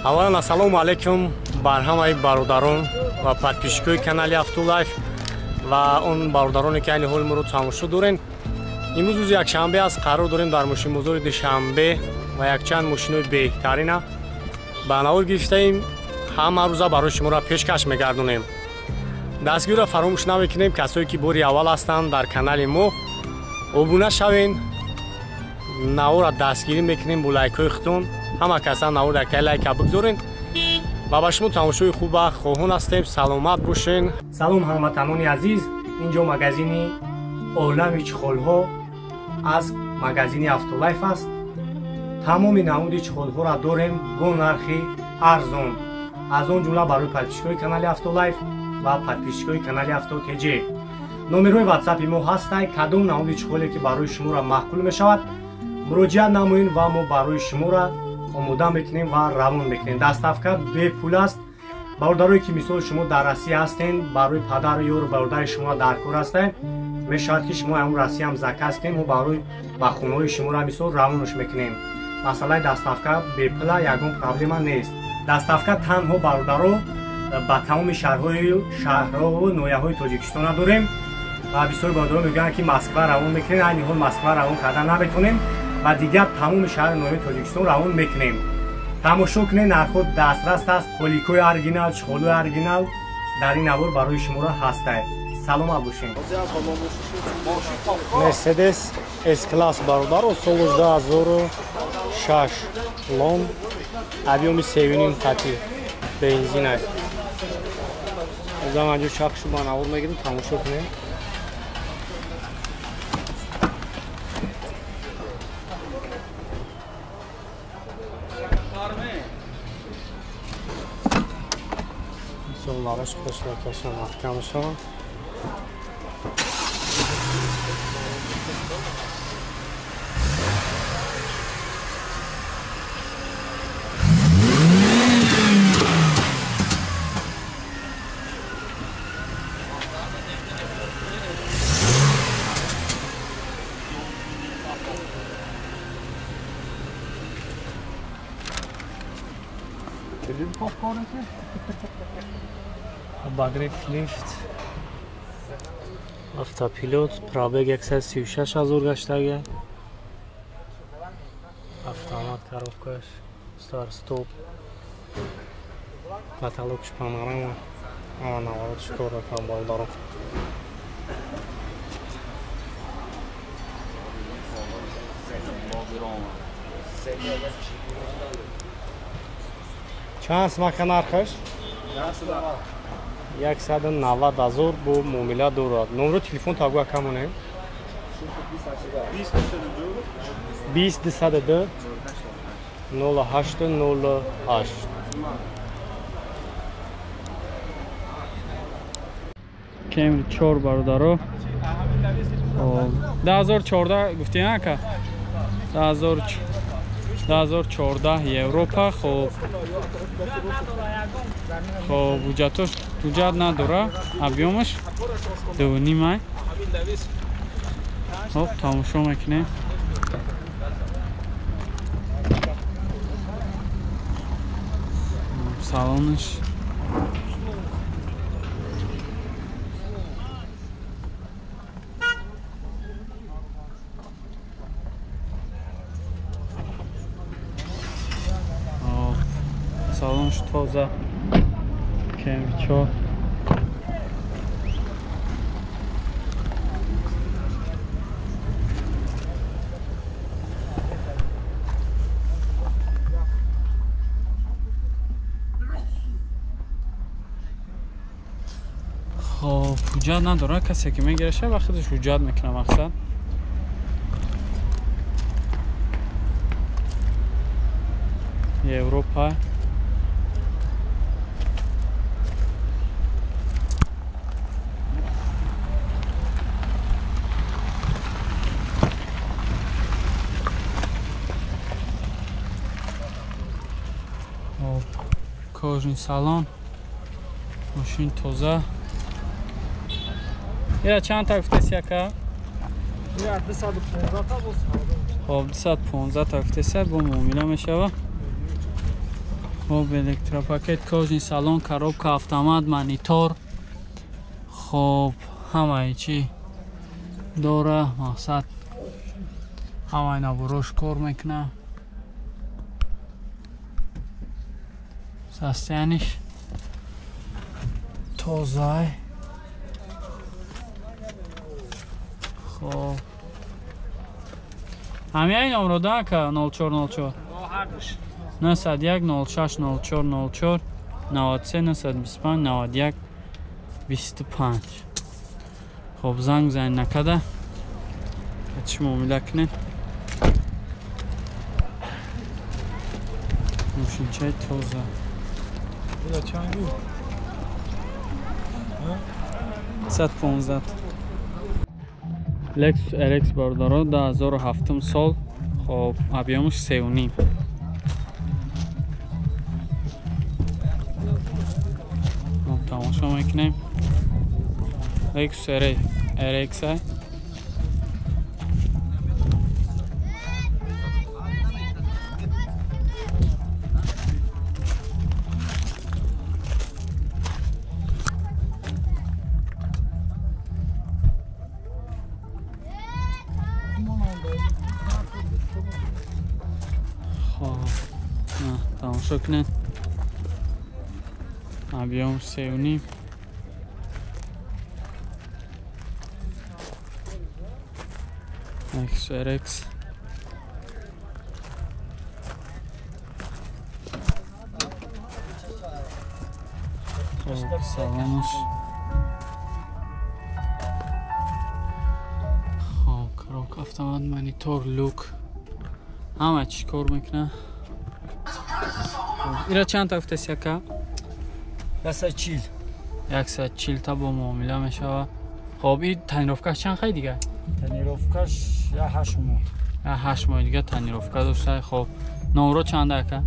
Аввалан ассалому алайкум бар ҳамаи бародарон ва подписчикои канали Автолайф ва он бародароне ки айни ҳоли моро тамошо дорен. имрӯз рӯзи якшанбе аст. қарор дорем дар мошинбозори душанбе ва якчанд мошинои беҳтарина ба навор гирифтаем. ҳама рӯза барои шуморо пешкаш мегардонем. дастгириро фаромӯш намекунем. касое ки бори аввал ҳастанд дар канали мо обуна шавен. навора дастгирӣ мекунем бо лайкҳои худтон. ҳама каса навора якта лайка бигзорен ва ба шумо тамошои хуба хоҳон ҳастем. саломат бошен. салом ҳамватанони азиз. инҷо магазини олами чихолҳо аз магазини Автолайф аст. тамоми намуди чихолҳоро дорем бо нархи арзон. аз он ҷумла барои подписчикои канали Автолайф ва подписчикои канали АвтоТЖ. номерҳои ватсапи мо ҳастанд. кадом намуди чихоле ки барои шуморо маъқул мешавад муроҷиат намоед ва мо барои шуморо омода мекунем ва равон мекунем. доставка бепул аст. бародарое ки мисол шумо дар Россия ҳастед, барои падару ёру бародари шумо дар кор ҳастед, мешавад ки шумо ҳамон Россияам заказ кунед, мо барои ба хонаҳои шуморо мисол равонаш мекунем. масъалаи доставка бепула ягон проблема нест. доставка танҳо бародаро ба тамоми шаҳрҳо ноҳияҳои Тоҷикистон дорем ва бисёр бародаро мегӯянд ки Москва равон мекунем. айни ҳол Москва равон карда наметавонем ва дигар тамоми шаҳри ноҳияҳои Тоҷикистон равон мекунем. тамошо кунед, нархҳо дастрас аст. поликои оригинал, чихолҳои оригинал дар ин навор барои шуморо ҳастанд. саломат бошед. Мерседес S-класс бародаро соли 2006 лон объёми 7,5 кати бензина. заманҷо чахшу ба навор мегирем. тамошо кунед. Лараш кашан маҳкам шаванд. Обогрев лифт, автопилот, пробег 136 000 гаштага, автомат коробкаш, старт стоп, потолок панорама, наворот шкора там балдаро. чанд смака нархаш? 190 000 бо муомила дорад. номери телефон тагӯ камоне? 20 08 Camry 4 бародаро 2014 гуфтин ака 2014 Европа. хоб ҳуҷҷатош ҳуҷҷат надора. объёмаш 2.5 хоб тамошо мекунем. салонаш салонш тоза. Camry 4 خب ҳуҷҷат надора. касе ки мегираша ба худаш ҳуҷҷат мекуна. мақсад Европа. кожаный салон. Машин тоза. Я чанд так гуфтеси ака? Я 215 та бо. Хоб 215 та гуфтеси бо муомила мешава. خب الکتروپاکت کожný salon коробка автомат монитор خب همه چی داره مقصد همه اینا بروش کار میکنه سستینش توزای خب همه این نمرو داره که 0404 91 06 04 04 93 925 91 25 خب زنگ زنگ نکده چی معامله کنید ماشینچه توزه بوده چند بود؟ 115 لکس RX بارداره 2007 سال خب ابیامش 3.5 خب تماشا میکنیم لکس RX های تماشا کنید ابیام 3.5 RX خب سلامش خب کروک автомат монитор لوک همه چی کار میکنه ایرا چند تا گفته سیاکا؟ 140 140 تا با معامله میشه خب این تنیروفکاش چند خیلی دیگه؟ تنیروفکاش یا 8 ماه 8 ماه دیگه تنیروفکا داشته خب نمرو چنده که؟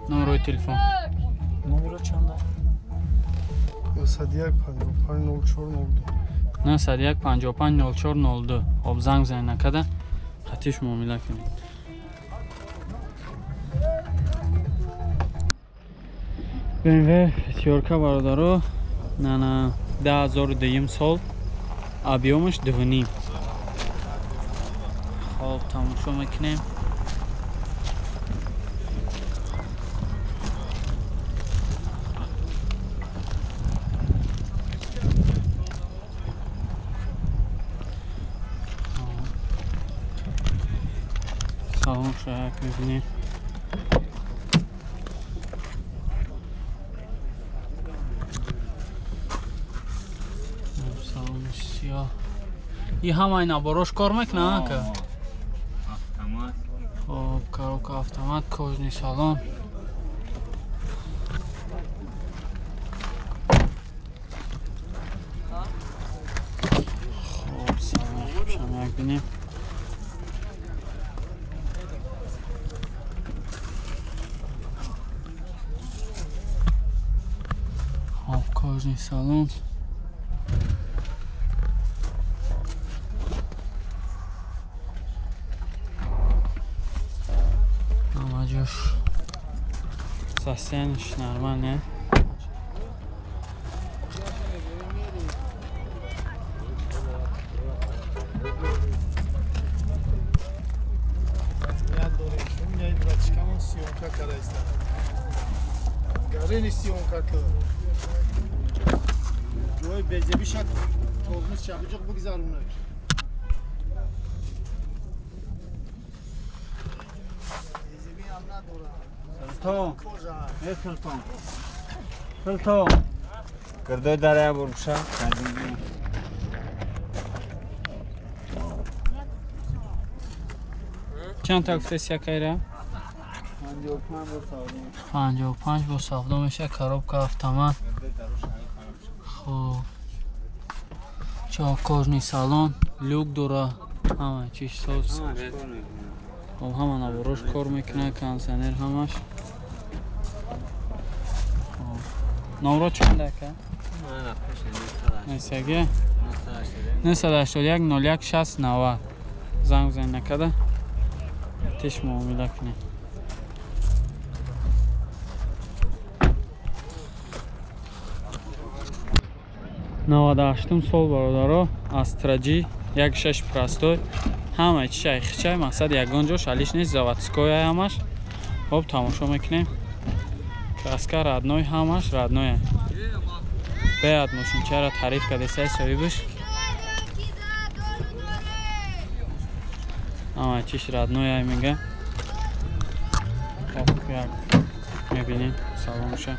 نمروی تلفن نمرو چنده؟ 91 55 04 02 91 55 04 02 خب زنگ زنگ نکده خطیش معامله کنید BMW пятерка برادرو نه 2002 سال ابیامش 2.5 خب تماشا میکنیم سلام شاید میبینیم این همه اینا باروش کار میکنه که автомат خب коробка автомат кожный салон خب سلام شما ببینیم خب کожный салон Состояние нормальное. Я дорим, у меня и братишка, он съемка когда есть. Горели съемка. Ой, безебишак, толмуş çabucak bu güzel bunlar. Bezebi anla doğru. سلطان ای سلطان سلطان کرده داره برمشا چند تا گفته سیاکایره؟ 55 با سافدا میشه коробка автомат خب چا کожný салон люк داره همه چیش سوز خب همه نبروش کار میکنه کانسنر همش نمرو چنده که؟ نیستگه؟ 981 01 60 90 زنگ زنگ نکده خطش معامله کنیم. 98 سال برادرها استراجی 1.6 پرستوی همه چی خیچه مقصد یگان جاش علیش نیست заводской همش. خب تماشا میکنیم краска родной همش родной باید ماشین چرا تعریف کرده سه صاحبش همه چیش родной میگه. خب یک میبینیم سالانشه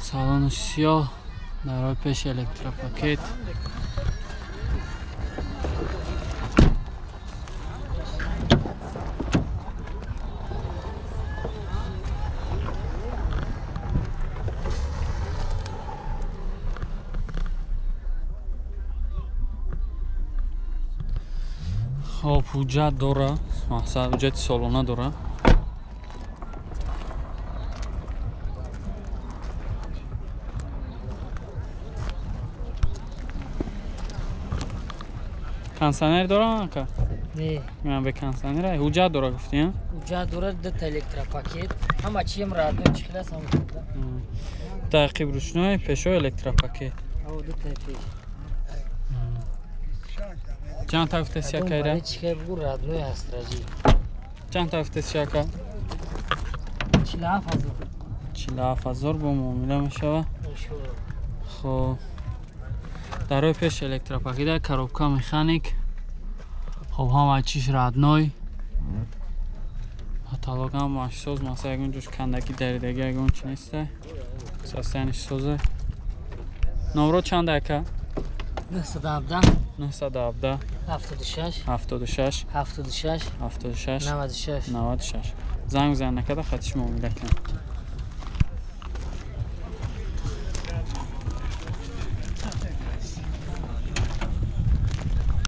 салон сиёҳ дарои пеши электропакет хоб ҳуҷҷат дора мақсад ҳуҷҷати солона дора. کنسانر دارم که؟ نه من به کنسانر های حجت داره گفتیم؟ حجت داره دو الکترا پاکت همه چیم رادیو چی خلاص هم بوده تعقیب روشنای پیشو الکترا پاکت او دو تا پیش چند تا افتاسی ها کهره؟ چی که بگو رادیو استراجی چند تا افتاسی ها که؟ 47,000 47,000 با معامله میشه. خب дарои пеш электропакета коробка механик. хоб ҳама чиш радной каталог ҳам машинсоз масалан ягон ҷош кандаки даридаги ягон чи неста састаниш соза. номро чанд ака? 917 917 76 76 76 76 96 96 занг бизан накада хатиш муомила кунам.